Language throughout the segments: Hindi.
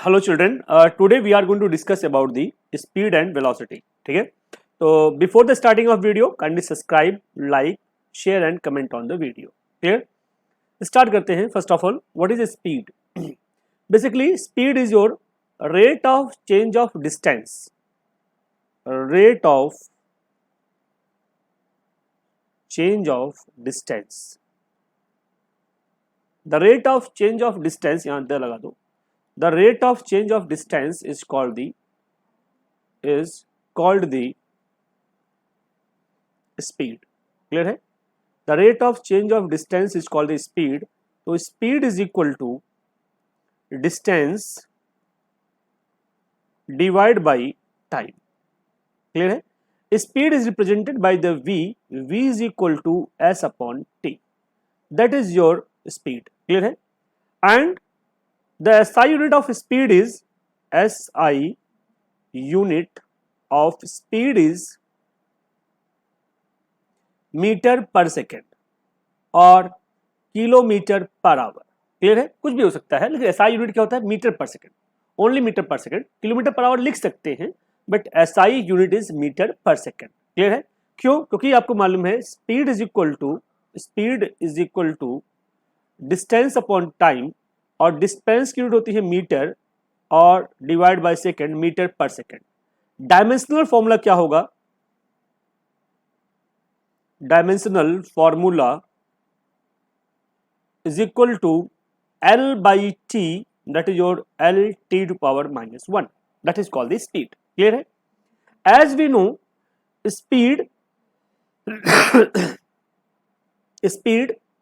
Hello children, today we are going to discuss about the speed and velocity. ठीक है, तो before the starting of video kindly subscribe, like, share and comment on the video. Clear? Start करते हैं. First of all, what is speed? Basically speed is your rate of change of distance. Rate of change of distance. The rate of change of distance, यहाँ अंदर लगा दो. The rate of change of distance is called the speed. Clear है? The rate of change of distance is called the speed. तो speed is equal to distance divided by time. Clear है? Speed is represented by the v is equal to s upon t. That is your speed. Clear है? And the SI unit of speed is meter per second और किलोमीटर पर आवर. क्लियर है? कुछ भी हो सकता है, लेकिन SI यूनिट क्या होता है? Metre per second. Only metre per second. Kilometre per hour लिख सकते हैं, but SI unit is metre per second. Clear है? क्यों? क्योंकि आपको मालूम है speed is equal to distance upon time, और डिस्टेंस की यूनिट होती है मीटर और divide by second, metre per second. Dimensional formula क्या होगा? Dimensional formula is equal to L by T, that is your LT to power minus 1. That is called the speed. Clear है? As we know, speed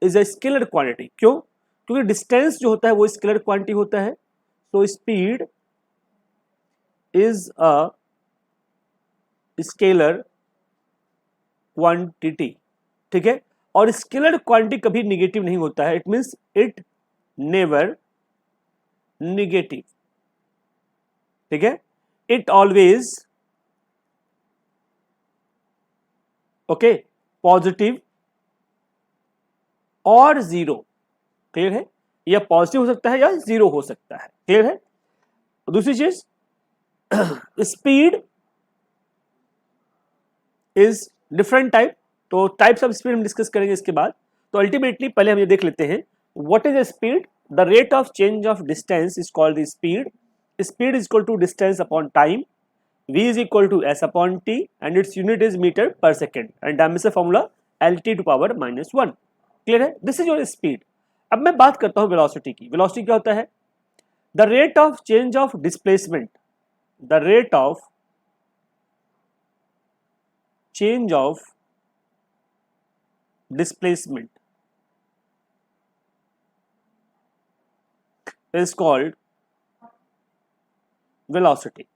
is a scalar quantity. क्यों? क्योंकि डिस्टेंस जो होता है वो स्केलर क्वांटिटी होता है. तो speed is a scalar quantity. ठीक है? और स्केलर क्वांटिटी कभी निगेटिव नहीं होता है. It means it never negative. ठीक है? इट ऑलवेज ओके पॉजिटिव और जीरो. क्लियर है? या पॉजिटिव हो सकता है या जीरो हो सकता है. क्लियर है? दूसरी चीज, स्पीड इज डिफरेंट टाइप. तो टाइप्स ऑफ स्पीड हम डिस्कस करेंगे इसके बाद. तो अल्टीमेटली पहले हम ये देख लेते हैं what is speed. The rate of change of distance is called the speed. Speed is equal to distance upon time. V is equal to S upon T and its unit is meter per second and dimensional formula LT to power minus 1. Clear है? This is your speed. अब मैं बात करता हूं वेलोसिटी की. वेलोसिटी क्या होता है? The rate of change of displacement. The rate of change of displacement is called velocity.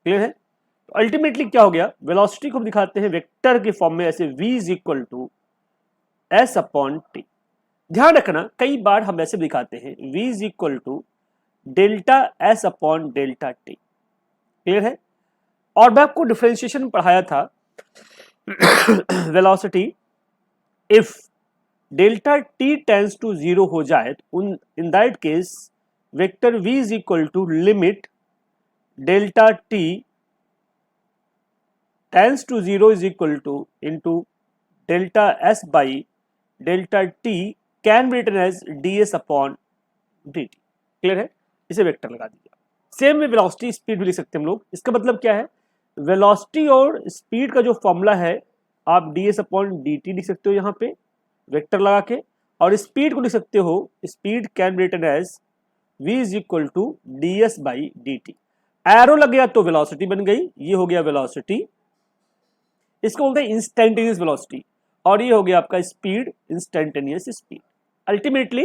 Clear है? तो अल्टीमेटली क्या हो गया? वेलोसिटी को हम दिखाते हैं वेक्टर के फॉर्म में, ऐसे v is equal to S upon T. ध्यान रखना, कई बार हम ऐसे दिखाते हैं v is equal to delta S upon delta T. Clear है? और मैं आपको डिफरेंशिएशन पढ़ाया था velocity. If delta T tends to zero हो जाए तो in that case vector v is equal to limit delta t tends to 0 is equal to into delta s by delta t can be written as ds upon dt. Clear है? इसे वेक्टर लगा दीजिए. सेम में वेलोसिटी स्पीड भी लिख सकते हैं हम लोग. इसका मतलब क्या है? वेलोसिटी और स्पीड का जो फॉर्मूला है आप ds अपॉन dt लिख सकते हो यहाँ पे वेक्टर लगा के, और स्पीड को लिख सकते हो speed can be written as v is equal to ds by dt. Arrow लग गया तो वेलोसिटी बन गई. ये हो गया वेलोसिटी. इसको बोलते हैं इंस्टेंटेनियस वेलोसिटी. और ये हो गया आपका speed, instantaneous speed. Ultimately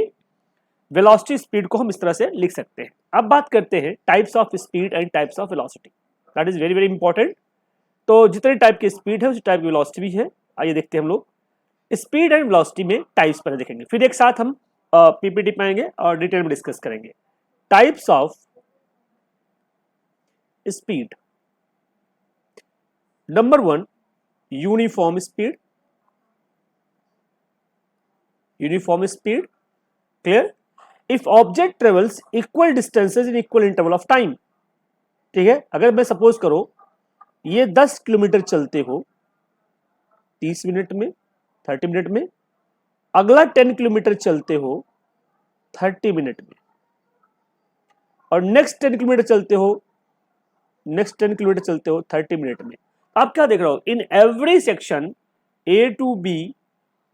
velocity speed को हम इस तरह से लिख सकते हैं. अब बात करते हैं types of speed and types of velocity. That is very very important. तो जितने टाइप की स्पीड है उसी टाइप की वेलोसिटी भी है. आइए देखते हैं हम लोग स्पीड एंड वेलोसिटी में टाइप्स पहले देखेंगे, फिर एक साथ हम पीपीटी पाएंगे और डिटेल में डिस्कस करेंगे. Types of speed. Number 1, uniform speed. Uniform speed. Clear? If object travels equal distances in equal interval of time. ठीक है, अगर मैं सपोज करो ये 10 किलोमीटर चलते हो 30 मिनट में, 30 मिनट में, अगला 10 किलोमीटर चलते हो 30 मिनट में, और नेक्स्ट 10 किलोमीटर चलते हो 30 मिनट में। आप क्या देख रहे हो, in every section A to B,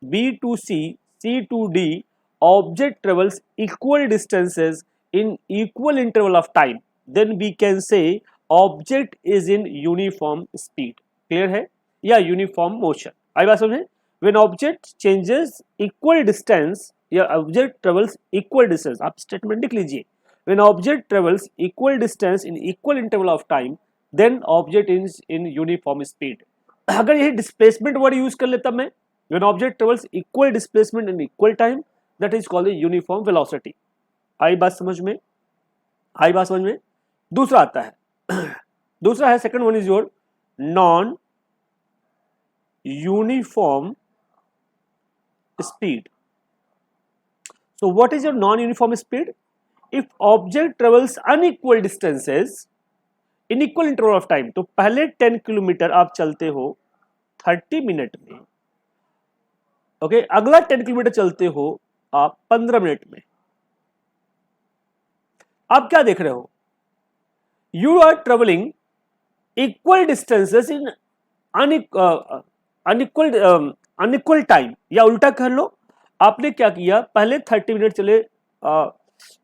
B to C, C to D, object travels equal distances in equal interval of time, then we can say object is in uniform speed. Clear है, या यूनिफॉर्म मोशन। आई बात समझे, when object changes equal distance या ऑब्जेक्ट ट्रेवल्स इक्वल डिस्टेंस, आप स्टेटमेंट लिख लीजिए, when object travels equal distance in equal interval of time, then object is in uniform speed। अगर यही डिस्प्लेसमेंट वर्ड यूज कर लेता मैं, when object travels equal displacement in equal time, that is called the uniform velocity। आई बात समझ में, आई बात समझ में। दूसरा आता है, दूसरा है second one is your non uniform speed. So what is your non uniform speed? If object travels unequal distances in equal interval of time, तो पहले 10 किलोमीटर आप चलते हो 30 मिनट में, ओके, अगला 10 किलोमीटर चलते हो आप 15 मिनट में। आप क्या देख रहे हो, you are travelling equal distances in unequal time, या उल्टा कर लो, आपने क्या किया, पहले 30 मिनट चले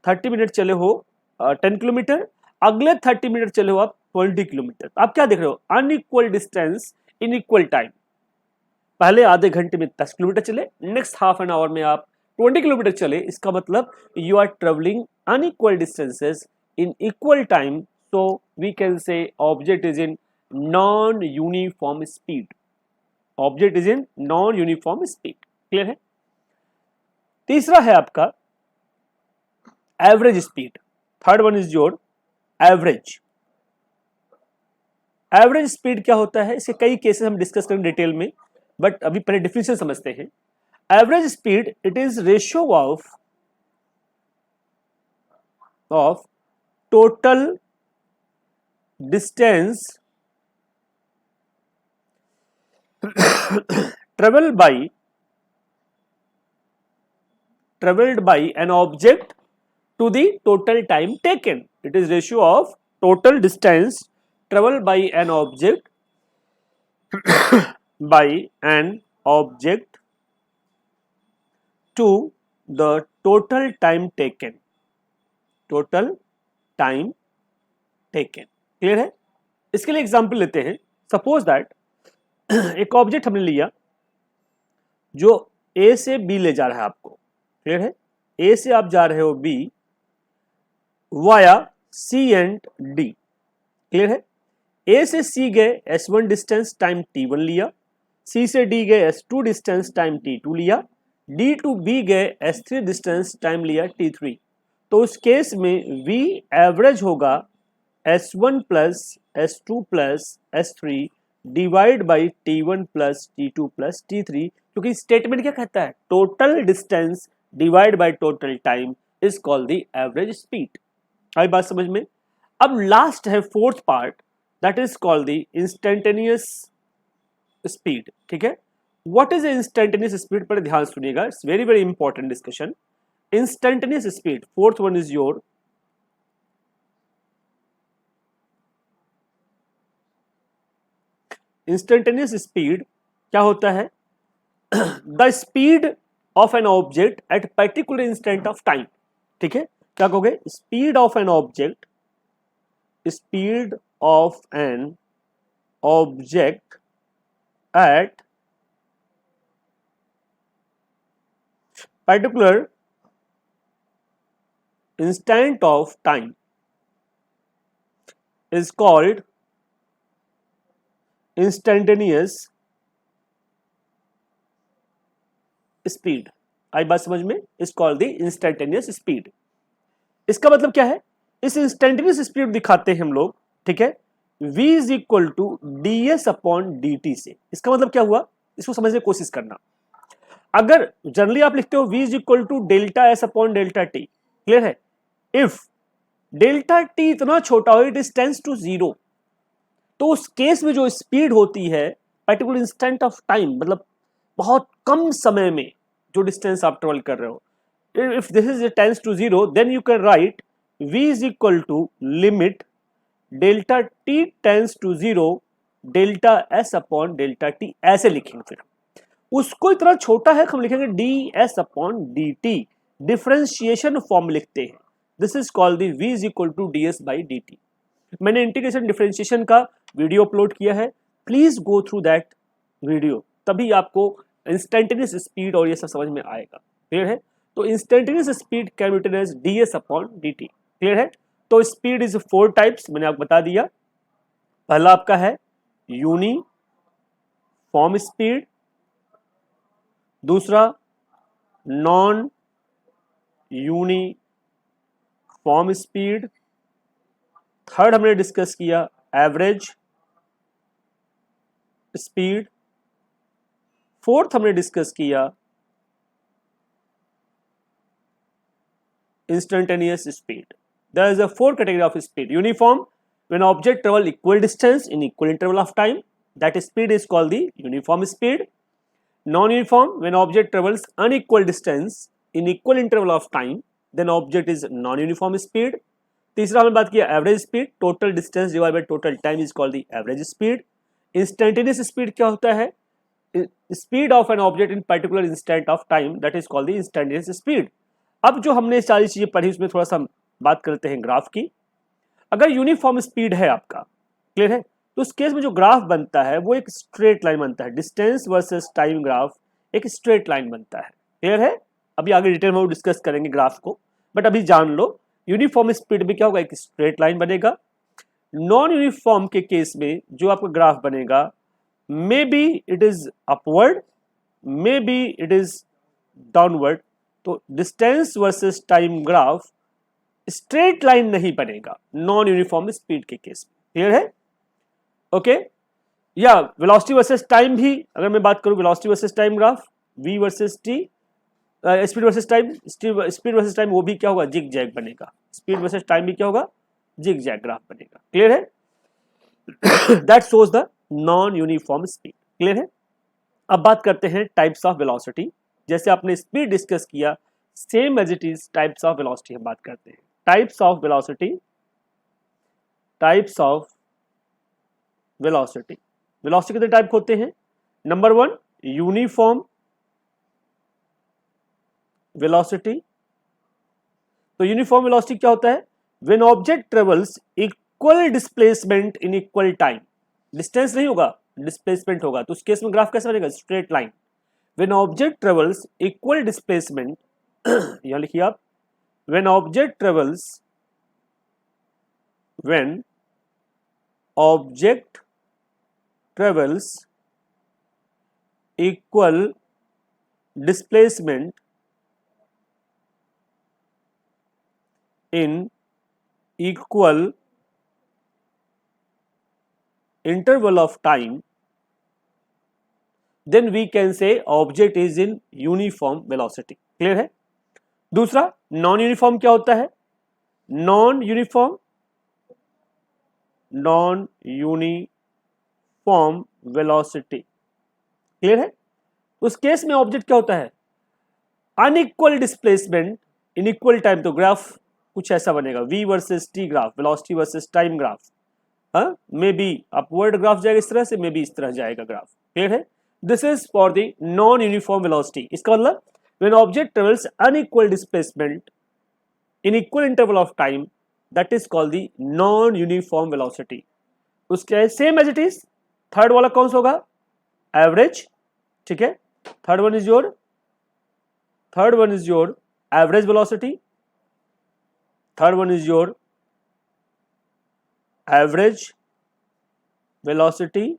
30 मिनट चले हो 10 किलोमीटर, अगले 30 मिनट चले हो आप 20 किलोमीटर। आप क्या देख रहे हो, unequal distance in equal time. पहले आधे घंटे में 10 किलोमीटर चले, नेक्स्ट हाफ एन आवर में आप 20 किलोमीटर चले, इसका मतलब you are travelling unequal distances in equal time, so we can say object is in non uniform speed. Object is in non uniform speed. Clear है। तीसरा है आपका average speed. Third one is your average. Average speed क्या होता है, इसके कई केसेस हम डिस्कस करेंगे डिटेल में, बट अभी पहले डिफिनेशन समझते हैं। Average speed it is ratio of total distance traveled by an object to the total time taken। it is ratio of total distance traveled by an object to the total time taken। Clear है। इसके लिए एग्जांपल लेते हैं। सपोज दैट एक ऑब्जेक्ट हमने लिया जो ए से बी ले जा रहा है आपको। क्लियर है, ए से आप जा रहे हो B via C and D. Clear है, ए से सी गए S1 डिस्टेंस टाइम T1 लिया, सी से डी गए S2 डिस्टेंस टाइम T2 लिया, डी टू बी गए S3 डिस्टेंस टाइम लिया T3। तो उस केस में V एवरेज होगा S1 plus S2 plus S3 divide by T1 plus T2 plus T3, क्योंकि स्टेटमेंट क्या कहता है, total distance divide by total time is called the average speed. आई बात समझ में। अब लास्ट है fourth part, that is called the instantaneous speed. ठीक है, व्हाट इज इंस्टेंटेनियस स्पीड पर ध्यान सुनिएगा, it's very very important discussion. Instantaneous speed, fourth one is your instantaneous speed. क्या होता है, the speed of an object at particular instant of time. ठीक है, क्या कहोगे, speed of an object, speed of an object at particular instant of time is called instantaneous speed। आई बात समझ में, is called the instantaneous speed. इसका मतलब क्या है, इस इंस्टेंटेनियस स्पीड दिखाते हैं हम लोग। ठीक है, v is equal to D S upon D T से। इसका मतलब क्या हुआ, इसको समझने की कोशिश करना। अगर जनरली आप लिखते हो v is equal to delta S upon delta T, clear है? इफ डेल्टा टी इतना छोटा हो, it is tends to zero, तो उस केस में जो स्पीड होती है पर्टिकुलर इंस्टेंट ऑफ टाइम, मतलब बहुत कम समय में जो डिस्टेंस आप ट्रेवल कर रहे हो, if this is tends to zero, then you can write v is equal to limit delta T tends to zero delta S upon delta T, ऐसे लिखेंगे। फिर उसको इतना छोटा है हम लिखेंगे D S upon D T, differentiation form लिखते हैं। This is called the v is equal to D S by D T. मैंने इंटीग्रेशन डिफरेंशिएशन का वीडियो अपलोड किया है, please go through that video, तभी आपको इंस्टेंटेनियस स्पीड और ये सब समझ में आएगा। क्लियर है? तो instantaneous speed can be written as D S upon D T. Clear है? तो स्पीड इज 4 टाइप्स, मैंने आपको बता दिया। पहला आपका है यूनिफॉर्म स्पीड, दूसरा नॉन यूनिफॉर्म स्पीड, थर्ड हमने डिस्कस किया एवरेज स्पीड, फोर्थ हमने डिस्कस किया instantaneous speed. There is a 4 category of speed. Uniform, when object travel equal distance in equal interval of time, that speed is called the uniform speed. Non-uniform, when object travels unequal distance in equal interval of time, then object is non-uniform speed. तीसरा हमने बात किया average speed, total distance divide by total time is called the average speed. Instantaneous speed क्या होता है? Speed of an object in particular instant of time, that is called the instantaneous speed. अब जो हमने सारी चीजें पढ़ी उसमें थोड़ा सा बात करते हैं ग्राफ की। अगर यूनिफॉर्म स्पीड है आपका, क्लियर है, तो उस केस में जो ग्राफ बनता है वो एक स्ट्रेट लाइन बनता है। डिस्टेंस वर्सेस टाइम ग्राफ एक स्ट्रेट लाइन बनता है। क्लियर है? अभी आगे डिटेल में डिस्कस करेंगे ग्राफ को, बट अभी जान लो यूनिफॉर्म स्पीड में क्या होगा, एक स्ट्रेट लाइन बनेगा। नॉन यूनिफॉर्म के केस में जो आपका ग्राफ बनेगा, maybe it is upward, maybe it is downward. तो distance versus time graph straight line नहीं बनेगा नॉन यूनिफॉर्म स्पीड के केस में। क्लियर है? ओके, या वेलोसिटी वर्सेस टाइम भी अगर मैं बात करूं, velocity versus time graph, v versus T, speed versus time, speed versus time, वो भी क्या होगा, जिग जैग बनेगा। स्पीड वर्सेस टाइम भी क्या होगा, जिग जैग ग्राफ बनेगा। क्लियर है? That shows the non uniform speed. Clear है? अब बात करते हैं टाइप्स ऑफ वेलोसिटी। जैसे आपने स्पीड डिस्कस किया, same as it is types of velocity हम बात करते हैं। Types of velocity, types of velocity, velocity कितने टाइप होते हैं? Number 1 uniform velocity. तो यूनिफॉर्म वेलोसिटी क्या होता है? When object travels equal displacement in equal time, distance नहीं होगा, डिस्प्लेसमेंट होगा, तो उस केस में ग्राफ कैसे बनेगा, straight line. When object travels equal displacement, यहां लिखिए आप, when object travels equal displacement in equal interval of time, then we can say object is in uniform velocity. Clear है? दूसरा नॉन यूनिफॉर्म क्या होता है? Non uniform velocity. क्लियर है? उस केस में ऑब्जेक्ट क्या होता है, unequal displacement in equal time. तो ग्राफ कुछ ऐसा बनेगा, v versus T graph, velocity versus time graph. हाँ, मे बी अपवर्ड ग्राफ जाएगा इस तरह से, मे बी इस तरह जाएगा ग्राफ। क्लियर है? This is for the non uniform velocity. इसका मतलब when object travels unequal displacement in equal interval of time, that is called the non uniform velocity. उसके same as it is third वाला कौन सा होगा, एवरेज। ठीक है, third one is your average velocity, third one is your average velocity.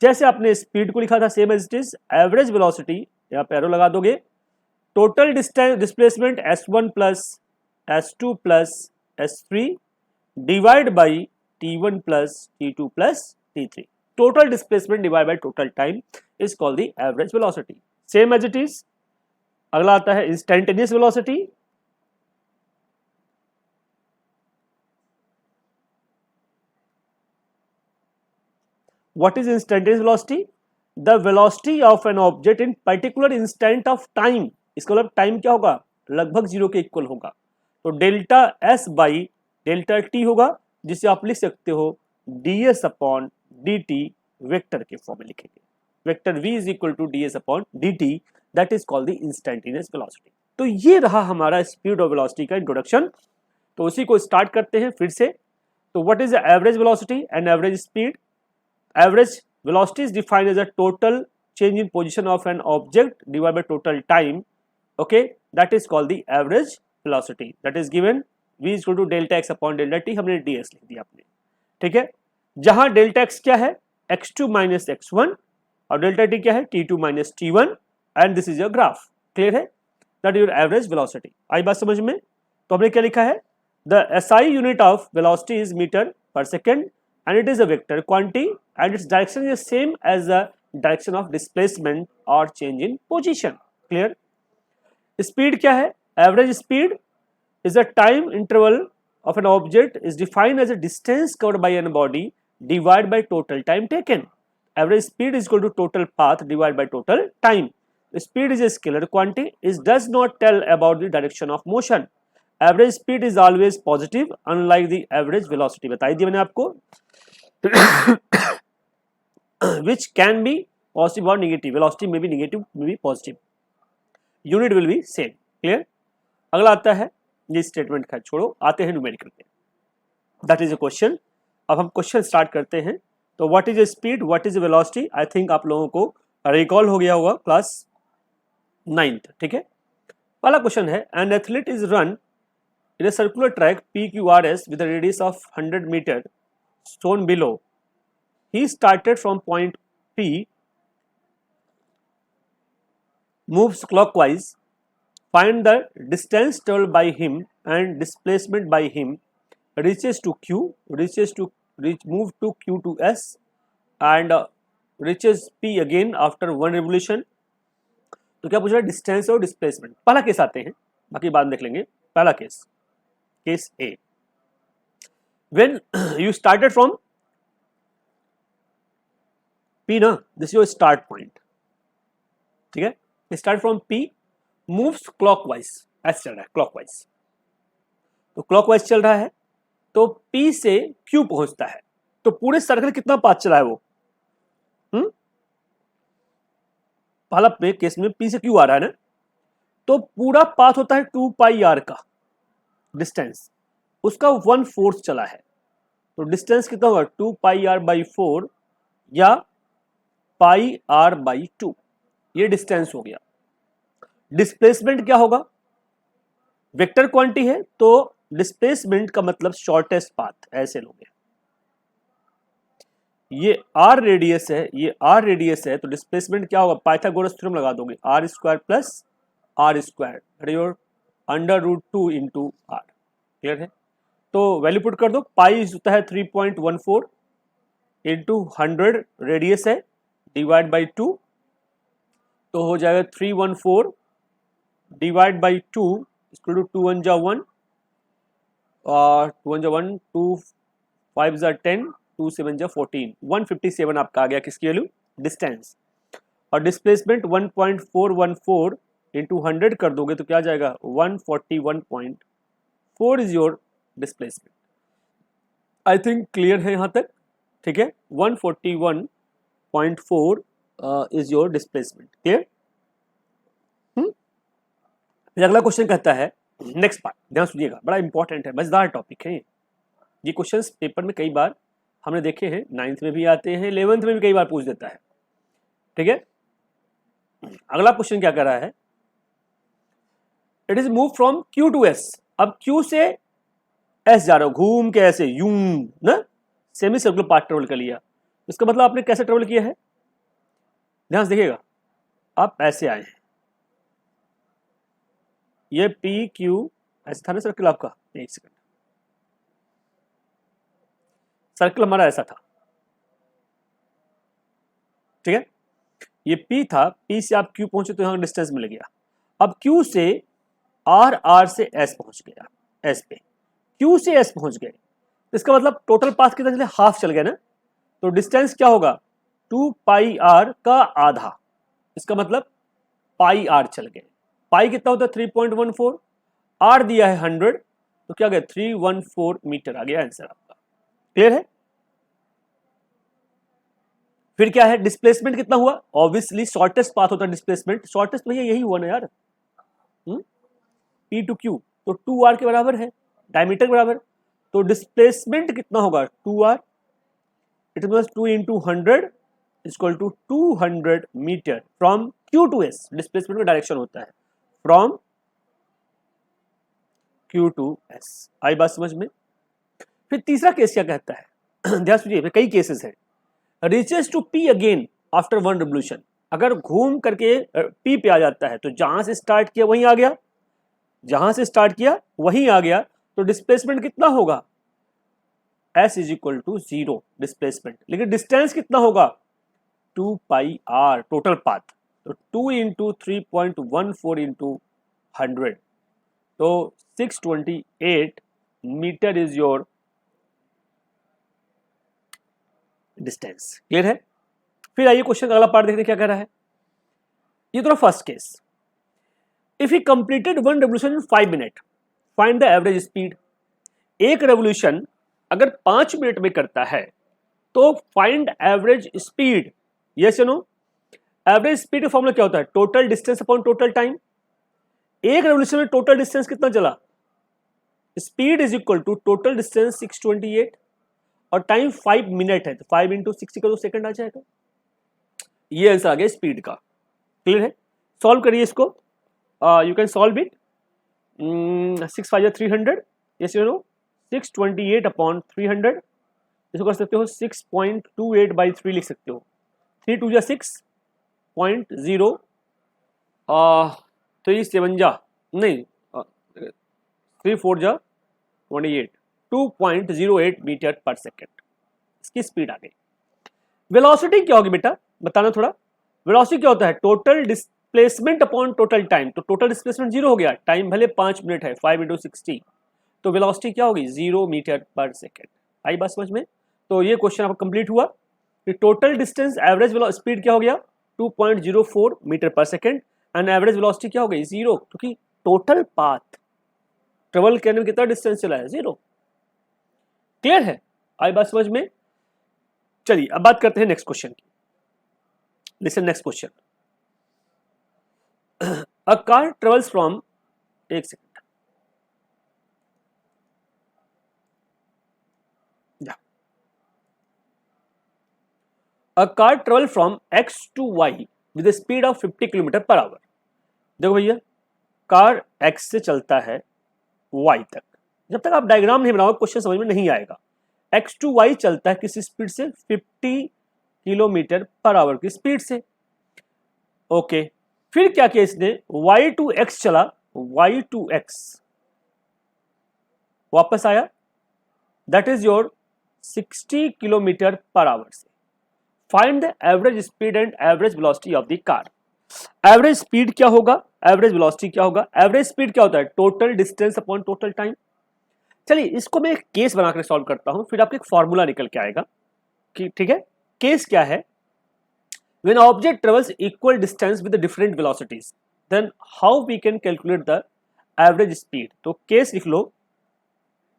जैसे आपने स्पीड को लिखा था same as it is, average velocity यहां पे एरो लगा दोगे, total displacement s1 plus s2 plus s3 divide by t1 plus t2 plus t3। Total displacement divide by total time is called the average velocity. Same as it is. अगला आता है instantaneous velocity. What is instantaneous velocity? The velocity of an object in particular instant of time. इसका मतलब टाइम क्या होगा? लगभग जीरो के इक्वल होगा। तो delta s by delta t होगा, जिसे आप लिख सकते हो d S upon D t, vector के फॉर्म में लिखेंगे। Vector v is equal to D S upon D t, that is called the instantaneous velocity. तो ये रहा हमारा स्पीड और वेलोसिटी का इंट्रोडक्शन। तो उसी को स्टार्ट करते हैं फिर से। तो what is the average velocity and average speed? Average velocity is defined as a total change in position of an object divided by total time. Okay, that is called the average velocity. That is given v is equal to delta x upon delta t, हमने ds लिख दिया आपने, ठीक है। जहां डेल्टा x क्या है? x2 minus x1 और डेल्टा t क्या है? t2 minus t1 and this is your graph. Clear है? That is your average velocity. आई बात समझ में? तो हमने क्या लिखा है? The SI unit of velocity is meter per second and it is a vector quantity and its direction is same as the direction of displacement or change in position. Clear? Speed क्या है? Average speed is a time interval of an object is defined as a distance covered by a body divided by total time taken. Average speed is equal to total path divided by total time. Speed is a scalar quantity. It does not tell about the direction of motion. Average speed is always positive unlike the average velocity. बताई दी मैंने आपको। which can be positive or negative. Velocity may be negative, may be positive. Unit will be same. Clear? अगला आता है, ये स्टेटमेंट का छोड़ो, आते हैं न्यूमेरिकल पे। That is a question. अब हम क्वेश्चन स्टार्ट करते हैं। तो what is a speed, what is a velocity? I think आप लोगों को रिकॉल हो गया होगा क्लास 9th, ठीक है। पहला क्वेश्चन है, an athlete is run in a circular track PQRS with a radius of 100 meter shown below. He started from point P, moves clockwise, find the distance traveled by him and displacement by him, reaches to Q, move to Q to S and reaches P again after one revolution. तो क्या पूछ रहा है? डिस्टेंस और डिस्प्लेसमेंट। पहला केस आते हैं, बाकी बाद देख लेंगे। पहला case, case A, when you started from P ना, this is your start point, ठीक है। Start from P, moves clockwise, ऐसे चल रहा है क्लॉकवाइज। तो क्लॉकवाइज चल रहा है, तो P से Q पहुंचता है। तो पूरे सर्कल कितना पाथ चला है वो? पहला केस में P से Q आ रहा है ना, तो पूरा पाथ होता है 2 पाई r का डिस्टेंस, उसका 1/4 चला है। तो डिस्टेंस कितना होगा? 2 पाई r बाई 4 या पाई r बाई 2, ये डिस्टेंस हो गया। डिस्प्लेसमेंट क्या होगा? वेक्टर क्वांटिटी है, तो डिस्प्लेसमेंट का मतलब शॉर्टेस्ट पाथ, ऐसे लोगे। ये r रेडियस है, ये r रेडियस है, तो डिस्प्लेसमेंट क्या होगा? पाइथागोरस थ्योरम लगा दोगे, r square plus r square your √2 into r। Clear है? तो वैल्यू पुट कर दो। पाई होता है 3.14 इंटू 100 रेडियस है, डिवाइड बाई 2, तो हो जाएगा 314 डिवाइड बाई 2 इक्वल टू 2 1 जा 1 और 2 1 जा 1, 2 5 जा 10, 2 7 जा 14, 157 आपका आ गया किसकी वैल्यू? डिस्टेंस। और डिस्प्लेसमेंट 1.414 इंटू 100 कर दोगे तो क्या आ जाएगा? 141.4 is your displacement. I think clear है यहां तक, ठीक है। 141.4 इज योर डिस्प्लेसमेंट। क्लियर? अगला क्वेश्चन कहता है, नेक्स्ट पार्ट ध्यान सुनिएगा, बड़ा इंपॉर्टेंट है, मजेदार टॉपिक है ये क्वेश्चंस पेपर में कई बार हमने देखे हैं, 9th में भी आते हैं, 11th में भी कई बार पूछ देता है, ठीक है। अगला क्वेश्चन क्या कर रहा है? It is move from Q to S। अब Q से S जा रहा हो, घूम के ऐसे यूं ना, सेमी सर्कुलर पाथ ट्रेवल कर लिया। इसका मतलब आपने कैसे ट्रेवल किया है? ध्यान से देखिएगा, आप ऐसे आए हैं, ये PQ ऐसे था ना सर्कल आपका, एक सेकंड, सर्कल हमारा ऐसा था, ठीक है। ये P था, P से आप Q पहुंचे तो यहां डिस्टेंस मिल गया। अब Q से R से S पहुंच गया, S पे Q से S पहुंच गए, इसका मतलब टोटल पाथ कितना चले? हाफ चल गया ना। तो डिस्टेंस क्या होगा 2 पाई आर का आधा, इसका मतलब पाई आर चल गए। पाई कितना होता है 3.14, आर दिया है 100, तो क्या गया 314 मीटर आ गया आंसर आपका। क्लियर है? फिर क्या है डिस्प्लेसमेंट कितना हुआ, ऑब्वियसली शॉर्टेस्ट पाथ होता है डिस्प्लेसमेंट, शॉर्टेस्ट भैया यही हुआ ना यार, पी टू क्यू, तो 2r के बराबर है, डायमीटर के बराबर, तो डिस्प्लेसमेंट कितना होगा 2r, it means 2 into 100 equal to 200 metre from Q to S, displacement का डायरेक्शन होता है फ्रॉम Q to S। आई बात समझ में? फिर तीसरा केस क्या कहता है ध्यान सुनिए, कई केसेस हैं। Reaches to P again after one revolution, अगर घूम करके P पे आ जाता है तो जहां से स्टार्ट किया वहीं आ गया, जहां से स्टार्ट किया वहीं आ गया, तो डिस्प्लेसमेंट कितना होगा S is equal to 0 displacement, लेकिन डिस्टेंस कितना होगा 2 पाई आर टोटल पाथ, तो 2 इंटू 3.14 इंटू 100, तो 628 metre is your distance. Clear है? फिर आइए क्वेश्चन का अगला पार्ट देखते हैं क्या कह रहा है। ये तो first case, if he completed one revolution in 5 minute find the average speed. एक रेवोल्यूशन अगर 5 मिनट में करता है तो फाइंड एवरेज स्पीड। यस या नो? एवरेज स्पीड का फॉर्मूला क्या होता है, total distance upon total time. एक रेवोल्यूशन में टोटल डिस्टेंस कितना चला, speed is equal to total distance 628 और टाइम 5 मिनट है, तो 5 इंटू 60 का तो सेकंड आ जाएगा। ये आंसर आ गया स्पीड का। क्लियर है? सॉल्व करिए इसको, you can solve it. 6 5 300, yes you know 628 upon 300, इसको कर सकते हो 6.28 बाई 3 लिख सकते हो, 3 2 6.0 3 7 जा नहीं 3 4 जा 28, 2.08 मीटर पर सेकेंड इसकी स्पीड आ गई। वेलोसिटी क्या होगी बेटा, बताना थोड़ा। वेलोसिटी क्या होता है, total displacement upon total time, तो टोटल डिस्प्लेसमेंट 0 हो गया, टाइम भले 5 मिनट है, 5 इंटू 60, तो वेलोसिटी क्या होगी 0 मीटर पर सेकेंड। आई बात समझ में? तो ये क्वेश्चन आपका कंप्लीट हुआ कि टोटल डिस्टेंस एवरेज स्पीड क्या हो गया 2.04 metre per second and average velocity क्या हो गई 0, क्योंकि टोटल पाथ ट्रेवल करने में कितना डिस्टेंस चला है 0। क्लियर है? आई बात समझ में? चलिए अब बात करते हैं नेक्स्ट क्वेश्चन की। Listen next question, a car travels from, एक second, A car travel from X to Y with a speed of 50 kilometre per our. देखो भैया, कार X से चलता है Y तक, जब तक आप डायग्राम नहीं बनाओगे क्वेश्चन समझ में नहीं आएगा। X to Y चलता है किसी स्पीड से 50 किलोमीटर पर आवर की स्पीड से। ओके, फिर क्या किया इसने, Y to X चला, Y to X वापस आया, that is your 60 kilometre per hour से। Find the average speed and average velocity of the car. Average speed क्या होगा, एवरेज वेलोसिटी क्या होगा। एवरेज स्पीड क्या होता है, total distance upon total time. चलिए इसको मैं एक केस बनाकर सॉल्व करता हूं, फिर आपको एक फॉर्मूला निकल के आएगा कि ठीक है। केस क्या है, when object travels equal distance with different velocities then how we can calculate the average speed. तो केस लिख लो,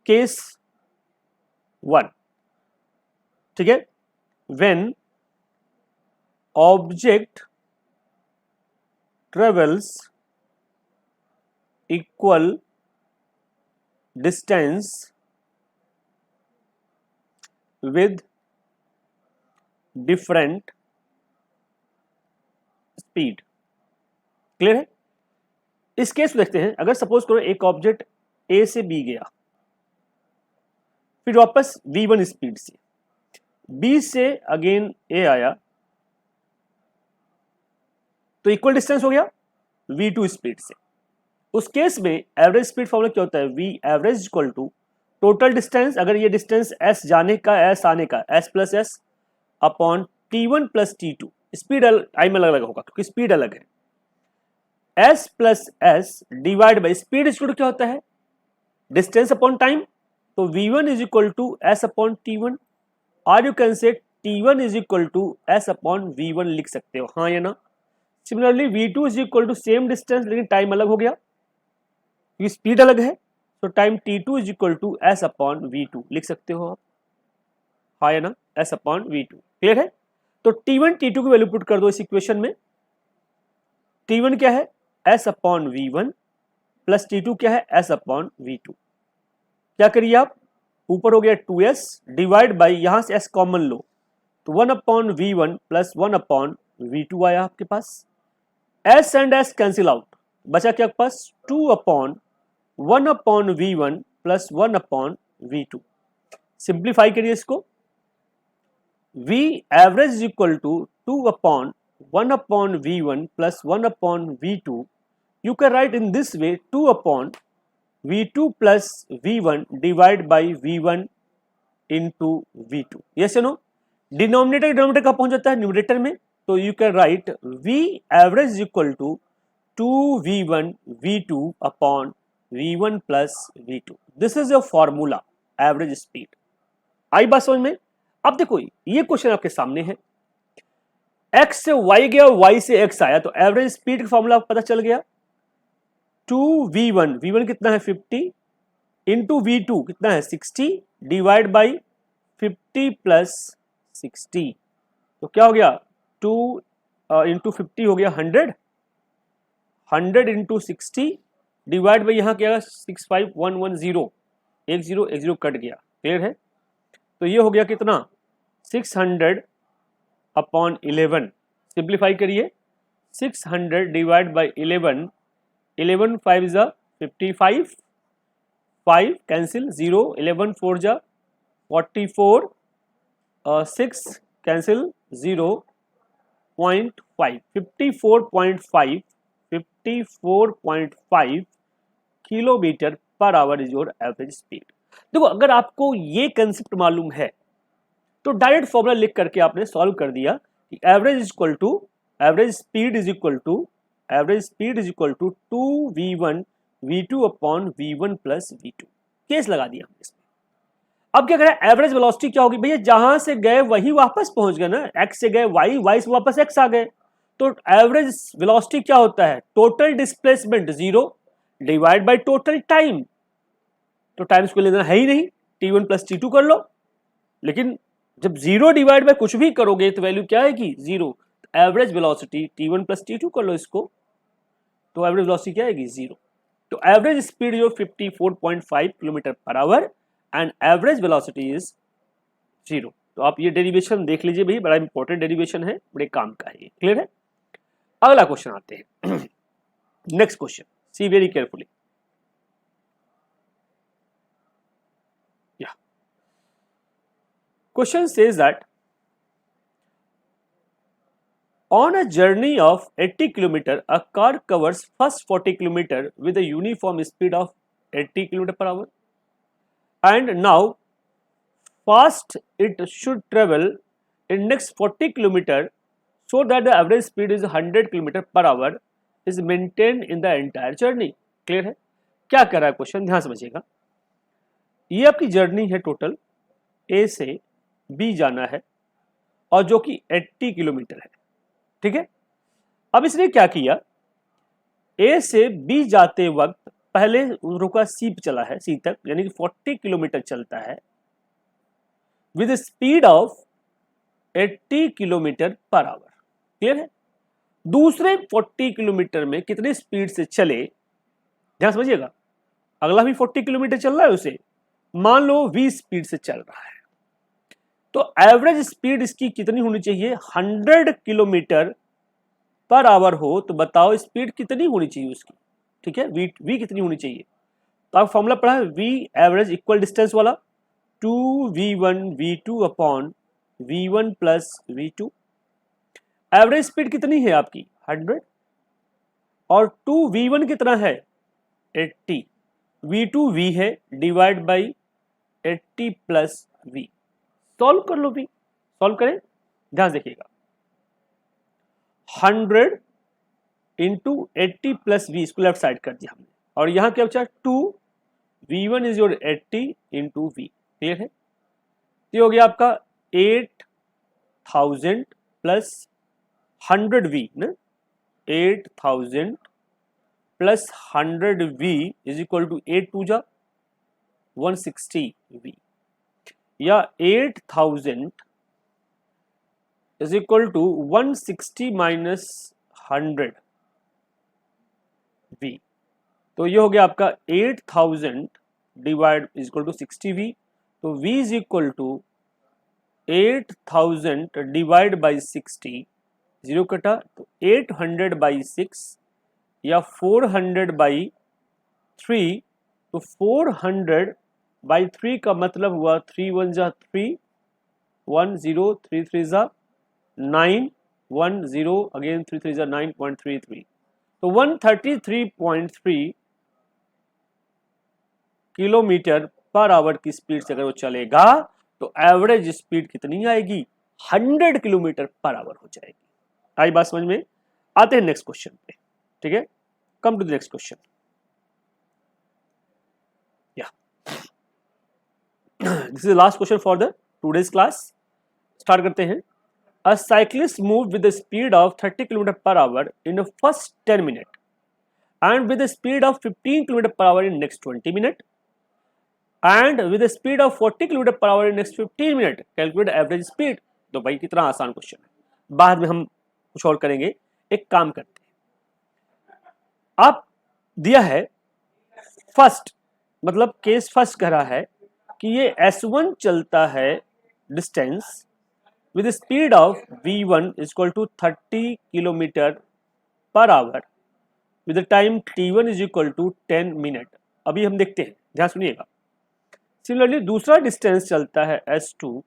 केस 1, ठीक है। When object travels equal distance with different speed। Clear है? इस केस में देखते हैं, अगर सपोज करो एक ऑब्जेक्ट ए से बी गया, फिर वापस v1 स्पीड से, बी से अगेन ए आया, तो इक्वल डिस्टेंस हो गया v2 स्पीड से। उस केस में एवरेज स्पीड फॉर्मूला क्या होता है, v average equal to total distance, अगर ये डिस्टेंस s जाने का s आने का s plus S upon t1 plus t2। Speed आई में अलग अलग होगा क्योंकि स्पीड अलग है। s plus S divide by speed equal to क्या होता है, डिस्टेंस अपॉन टाइम, तो v1 is equal to s upon t1 और you can say T1 is equal to S upon V1 लिख सकते हो, हाँ या ना। Similarly V2 is equal to same distance लेकिन टाइम अलग हो गया क्योंकि स्पीड अलग है, तो time T2 is equal to S upon V2 लिख सकते हो आप, हाँ या ना, एस अपॉन V2। क्लियर है? तो T1 T2 की वैल्यू पुट कर दो इस इक्वेशन में। T1 क्या है, S upon V1 plus T2 क्या है, एस अपॉन V2। क्या करिए आप, ऊपर हो गया 2s डिवाइड बाई, यहां से s कॉमन लो तो 1 upon V1 plus 1 upon V2 आया आपके पास। s and s cancel out, बचा क्या आपके पास 2 upon 1 upon V1 plus 1 upon V2। Simplify करिए इसको, V average is equal to 2 upon 1 upon V1 plus 1 upon V2। You can write in this way 2 upon V2 plus V1 divide by V1 into V2। Yes no, denominator denominator कहाँ पहुंच जाता है, न्यूमरेटर में, तो you can write V average equal to 2V1 V2 upon V1 plus V2। This is your formula average speed. आई बात समझ में? अब देखो ये क्वेश्चन आपके सामने है, x से y गया, y से x आया, तो एवरेज स्पीड का फॉर्मूला पता चल गया। 2V1, V1 कितना है 50 इंटू V2 कितना है 60 डिवाइड बाई 50 प्लस 60, तो क्या हो गया 2 इंटू 50 हो गया 100, 100 इंटू 60 डिवाइड बाई यहाँ क्या 65110, 10 कट गया। क्लियर है? तो ये हो गया कितना 600 अपॉन 11। सिंप्लीफाई करिए, 600 डिवाइड बाई 11, 11 5 जा 55, 5 कैंसिल 0, 11 4 जा 44, 6 cancel 0.5, 54.5, 54.5 kilometre per our is your average speed. देखो अगर आपको ये कंसेप्ट मालूम है तो डायरेक्ट फॉर्मूला लिख करके आपने सॉल्व कर दिया कि average is equal to, average speed is equal to, average speed is equal to 2V1 V2 upon V1 plus V2। Case लगा दिया हमने इसमें। अब क्या करें, एवरेज वेलोसिटी क्या होगी भैया, जहां से गए वही वापस पहुंच गए ना, x से गए y, y से वापस x आ गए, तो एवरेज वेलोसिटी क्या होता है, total displacement 0 divide by total time. तो टाइम को लेना है ही नहीं, T1 प्लस T2 कर लो, लेकिन जब 0 डिवाइड बाय कुछ भी करोगे तो वैल्यू क्या आएगी 0। Average velocity T1 plus T2 कर लो इसको, तो एवरेज वेलोसिटी क्या आएगी 0। तो एवरेज स्पीड जो 54.5 kilometre per our and average velocity is 0। तो आप ये डेरिवेशन देख लीजिए भाई, बड़ा इंपॉर्टेंट डेरिवेशन है, बड़े काम का है ये। क्लियर है? अगला क्वेश्चन आते हैं। Next question, see very carefully. Question says that on a journey of 80 km, a car covers first 40 km with a uniform speed of 80 km per hour, and now fast it should travel in next 40 km so that the average speed is 100 km per hour is maintained in the entire journey. Clear है? क्या कर रहा है क्वेश्चन, ध्यान समझिएगा। ये आपकी जर्नी है, टोटल ए से बी जाना है और जो कि 80 किलोमीटर है। ठीक है, अब इसने क्या किया, ए से बी जाते वक्त पहले रुका सी पे चला है, सी तक, यानी कि 40 किलोमीटर चलता है with speed of 80 kilometre per our. Clear है? दूसरे 40 किलोमीटर में कितने स्पीड से चले, ध्यान समझिएगा, अगला भी 40 किलोमीटर चल रहा है उसे, मान लो 20 स्पीड से चल रहा है, तो एवरेज स्पीड इसकी कितनी होनी चाहिए, 100 किलोमीटर पर आवर हो, तो बताओ स्पीड कितनी होनी चाहिए उसकी। ठीक है, v कितनी होनी चाहिए, तो आप फॉर्मूला पढ़ा है v एवरेज इक्वल डिस्टेंस वाला 2v1 v2 upon v1 plus v2। Average speed कितनी है आपकी 100 और 2v1 कितना है 80, v2 v है divide by 80 plus v। Solve कर लो भी, सॉल्व करें, ध्यान देखिएगा, 100 इंटू 80 प्लस वी, इसको लेफ्ट साइड कर दिया हमने, और यहां क्या बचा 2, v1 is your 80 into v. Clear है? ये हो गया आपका 8 8000 प्लस 100v ना, 8000 plus 100v is equal to 8 टू जा 160v, या 8000 is equal to 160 minus 100v। तो ये हो गया आपका 8000 divide is equal to 60v, तो v is equal to 8000 divide by 60, zero कटा तो 800 बाई 6 या 400 बाई 3, तो 400 बाई 3 का मतलब हुआ 3 1 जा 3, 1 0 3 3 जा 9, 1 0 अगेन 3 3 जा 9.33, तो 133.3 किलोमीटर पर आवर की स्पीड से अगर वो चलेगा तो एवरेज स्पीड कितनी आएगी, 100 किलोमीटर पर आवर हो जाएगी। आई बात समझ में? आते हैं नेक्स्ट क्वेश्चन पे, ठीक है, come to the next question. या this is last question for the today's class. Start करते हैं। A cyclist move with the speed of 30 kilometre per hour in the first 10 minute and with a speed of 15 km per hour in next 20 minutes and with a speed of 40 km per hour in next 15 minutes, calculate average speed। तो भाई कितना आसान क्वेश्चन है, बाद में हम कुछ और करेंगे। एक काम करते हैं, आप दिया है फर्स्ट, मतलब केस फर्स्ट कह रहा है कि ये S1 चलता है distance with speed of V1 is equal to 30 kilometre per hour with time T1 is equal to 10 minute. अभी हम देखते हैं, ध्यान सुनिएगा। सिमिलरली दूसरा डिस्टेंस चलता है S2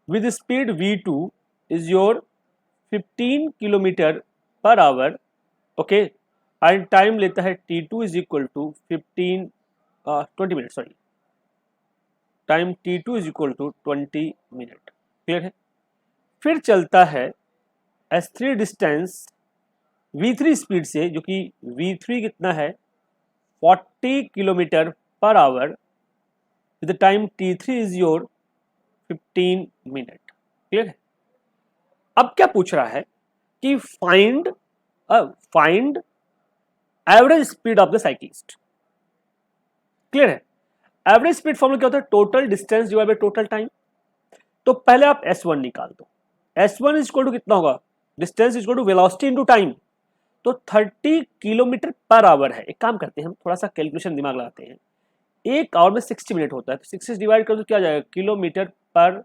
with speed V2 is your 15 kilometre per hour, okay, and time लेता है T2 is equal to 20 minute, sorry, time T2 is equal to 20 minute. Clear है? फिर चलता है S3 डिस्टेंस V3 स्पीड से, जो कि V3 कितना है 40 kilometre per hour with time T3 is your 15 minute. Clear है? अब क्या पूछ रहा है कि find average speed of the cyclist. Clear है? एवरेज स्पीड फॉर्मूला क्या होता है, total distance divide by total time. तो पहले आप S1 निकाल दो। S1 इज इक्वल टू कितना होगा, distance is equal to velocity into time, तो 30 किलोमीटर पर आवर है। एक काम करते हैं, हम थोड़ा सा कैलकुलेशन दिमाग लगाते हैं। एक आवर में 60 मिनट होता है, तो 60 डिवाइड कर दो, क्या आ जाएगा, किलोमीटर पर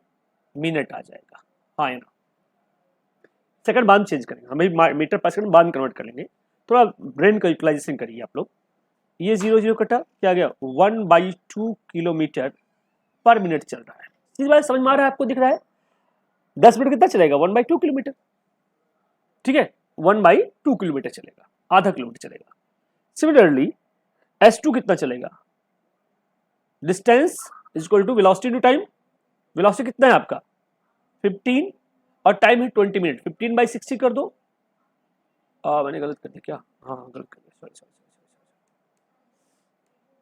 मिनट आ जाएगा। हाँ है ना, सेकंड बाद चेंज करेंगे, हम मीटर पर सेकंड बाद कन्वर्ट कर लेंगे। थोड़ा ब्रेन का यूटिलाइजेशन करिए आप लोग। ये 0 0 कटा, क्या आ गया, 1/2 किलोमीटर पर मिनट चल रहा है। इस बात समझ में आ रहा है आपको, दिख रहा है 10 मिनट कितना चलेगा, 1/2 किलोमीटर। ठीक है, 1/2 किलोमीटर चलेगा, आधा किलोमीटर चलेगा। सिमिलरली S2 कितना चलेगा, distance is equal to velocity to time. Velocity कितना है आपका 15 और टाइम है 20 मिनट। 15/60 कर दो, मैंने गलत कर दिया क्या, हाँ गलत कर दिया, सॉरी।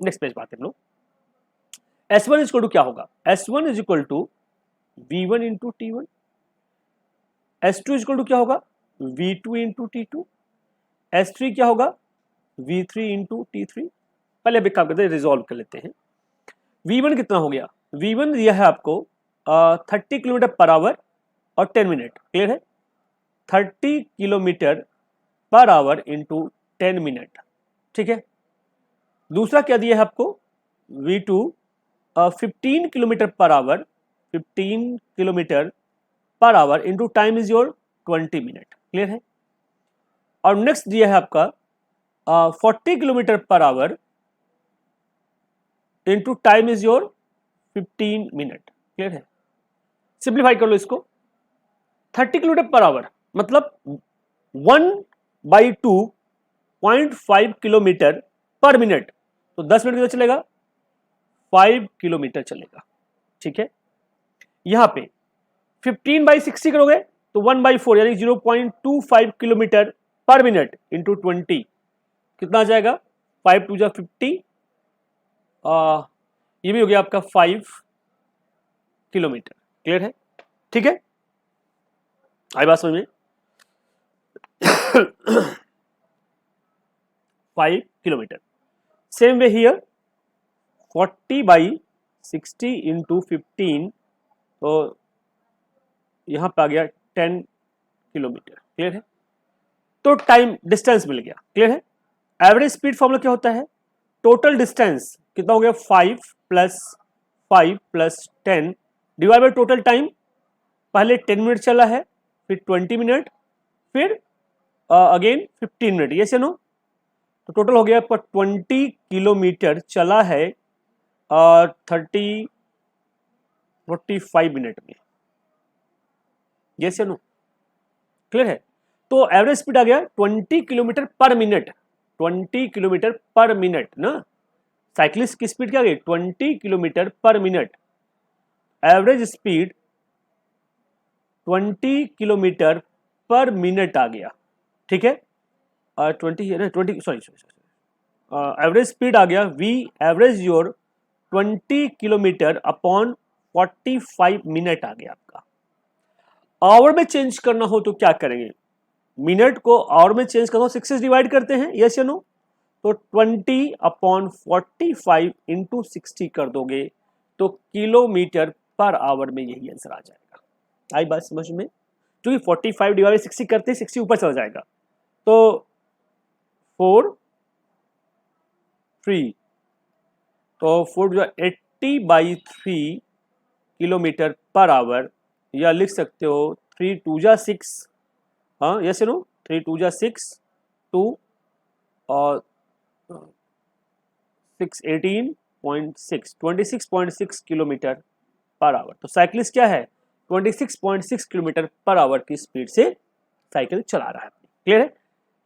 नेक्स्ट पेज बात है हम लोग। S1 इज इक्वल टू क्या होगा, S1 is equal to V1 into T1। S2 is equal to क्या होगा, V2 इंटू T2। S3 क्या होगा, V3 इंटू T3। पहले अब एक काम करते हैं, रिजॉल्व कर लेते हैं। V1 कितना हो गया, V1 दिया है आपको 30 किलोमीटर पर आवर और 10 मिनट। क्लियर है, 30 kilometre per our into 10 minute. ठीक है, दूसरा क्या दिया है आपको, V2 15 kilometre per our, 15 kilometre per our into time is your 20 minute. Clear है, और नेक्स्ट दिया है आपका 40 kilometre per our into time is your 15 minute. Clear है, सिंप्लीफाई कर लो इसको। 30 किलोमीटर पर आवर मतलब 1/2.5 किलोमीटर पर मिनट, तो 10 मिनट कितना चलेगा, 5 किलोमीटर चलेगा। ठीक है, यहां पे 15/60 करोगे तो 1/4 यानी 0.25 किलोमीटर पर मिनट इंटू 20 कितना आ जाएगा, 5 2 50, ये भी हो गया आपका 5 किलोमीटर। क्लियर है? ठीक है, आई बात समझ में? 5 kilometre. Same way here 40/60 into 15, तो यहाँ पे आ गया 10 किलोमीटर. क्लियर है? तो टाइम डिस्टेंस मिल गया. क्लियर है? एवरेज स्पीड फॉर्मूला क्या होता है? टोटल डिस्टेंस कितना हो गया? 5 + 10 डिवाइड बाय टोटल टाइम. पहले 10 मिनट चला है, फिर 20 मिनट, फिर अगेन 15 मिनट. ये से नो, तो टोटल हो गया पर 20 किलोमीटर चला है 45 मिनट में. ये से नो, क्लियर है? तो एवरेज स्पीड आ गया 20 kilometre per minute. 20 kilometre per minute ना, साइक्लिस्ट की स्पीड क्या आ गई? 20 kilometre per minute. Average speed 20 kilometre per minute आ गया. ठीक है? 20 सॉरी एवरेज स्पीड आ गया V average your 20 kilometre upon 45 minute आ गया आपका. आवर में चेंज करना हो तो क्या करेंगे? मिनट को आवर में चेंज करना हो 6 से डिवाइड करते हैं. यस या नो? तो 20/45 इंटू 60 कर दोगे तो किलोमीटर पर आवर में यही आंसर आ जाएगा. आई बात समझ में? क्योंकि 45 डिवाइड 60 करते 60 ऊपर चला जाएगा. तो 4 तो 80/3 किलोमीटर पर आवर, या लिख सकते हो 3 2 जा 6. हाँ यस नो, 3 2 जा 6 2 और 6 18.6 26.6 किलोमीटर पर आवर. तो साइकिलिस्ट क्या है? 26.6 किलोमीटर पर आवर की स्पीड से साइकिल चला रहा है. क्लियर है?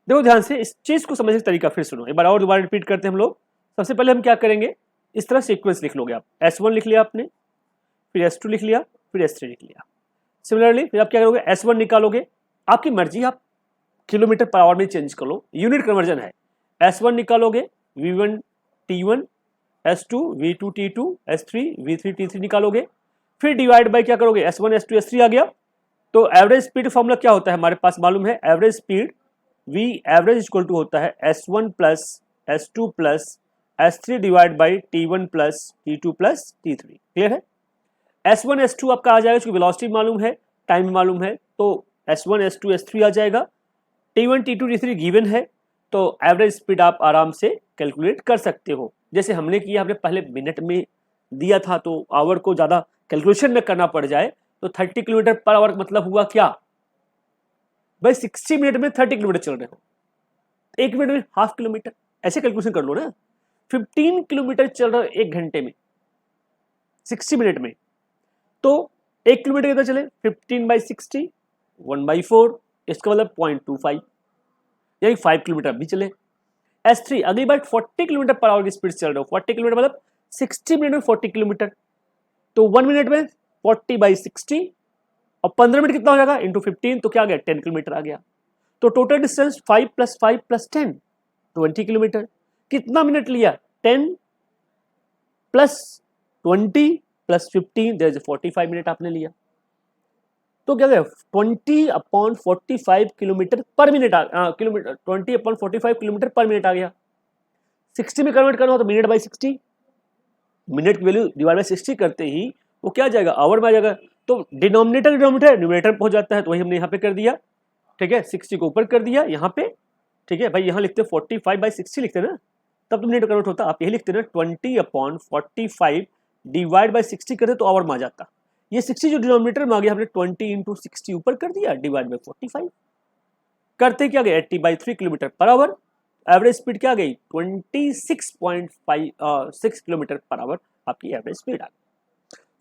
देखो ध्यान से, इस चीज को समझने का तरीका फिर सुनो एक बार और, दोबारा रिपीट करते हैं हम लोग. सबसे पहले हम क्या करेंगे? इस तरह सीक्वेंस लिख लोगे आप. S1 लिख लिया आपने, फिर S2 लिख लिया, फिर S3 लिख लिया. सिमिलरली फिर आप क्या करोगे? S1 निकालोगे. आपकी मर्जी, आप किलोमीटर पर आवर में चेंज कर लो, यूनिट कन्वर्जन है. S1 निकालोगे V1 T1, S2 V2 T2, S3 V3 T3 निकालोगे. फिर डिवाइड बाय क्या करोगे? S1 S2 S3 आ गया. तो एवरेज स्पीड फॉर्मूला क्या होता है हमारे पास मालूम है? Average speed V average equal to होता है S1 + S2 + S3 divide by T1 + T2 + T3. Clear है? S1 S2 आपका आ जाएगा, क्योंकि वेलोसिटी मालूम है, टाइम मालूम है, तो S1 S2 S3 आ जाएगा. T1 T2 T3 गिवन है, तो एवरेज स्पीड आप आराम से कैलकुलेट कर सकते हो. जैसे हमने किया, हमने पहले मिनट में दिया था, तो आवर को ज्यादा कैलकुलेशन में करना पड़ जाए. तो 30 किलोमीटर पर आवर मतलब हुआ क्या भाई? 60 मिनट में 30 किलोमीटर चल रहे हो, 1 मिनट में ½ किलोमीटर, ऐसे कैलकुलेशन कर लो ना. 15 किलोमीटर चल रहा है 1 घंटे में 60 मिनट में, तो 1 किलोमीटर कितना चले? 15/60 1/4, इसका मतलब 0.25, यानी 5 किलोमीटर भी चले. S3 अगली बार 40 किलोमीटर पर आवर की स्पीड चल रहे हो. 40 किलोमीटर मतलब 60 मिनट में 40 किलोमीटर, तो 1 मिनट में 40/60 और 15 मिनट कितना हो जाएगा? इंटू 15, तो क्या आ गया? 10 किलोमीटर आ गया. तो टोटल डिस्टेंस 5 + 5 + 10 20 किलोमीटर. कितना मिनट लिया? 10 + 20 + 15 देयर इज 45 मिनट आपने लिया. तो क्या गया? 20/45 kilometre per minute kilometre 20/45 kilometre per minute आ गया. 60 में कन्वर्ट करना हो तो मिनट बाई 60, मिनट की वैल्यू डिवाइड बाई 60 करते ही वो क्या आ जाएगा? आवर में आ जाएगा. तो डिनोमिनेटर न्यूमरेटर पहुंच जाता है, तो वही हमने यहाँ पे कर दिया. ठीक है, 60 को ऊपर कर दिया यहाँ पे. ठीक है भाई, यहाँ लिखते 45/60 लिखते ना, तब तो मिनट कन्वर्ट होता. आप यही लिखते ना 20/45 डिवाइड बाई 60 करते तो आवर में आ जाता. ये 60 जो डिनोमिनेटर में आ गया, हमने 20 इंटू 60 ऊपर कर दिया डिवाइड बाई 45 करते क्या गया? 80/3 kilometre per our. Average speed क्या गई? 26.6 किलोमीटर पर आवर आपकी एवरेज स्पीड आ गई.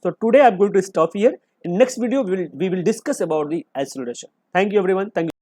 So today I'm going to stop here. In next video we will discuss about the acceleration. Thank you everyone. Thank you.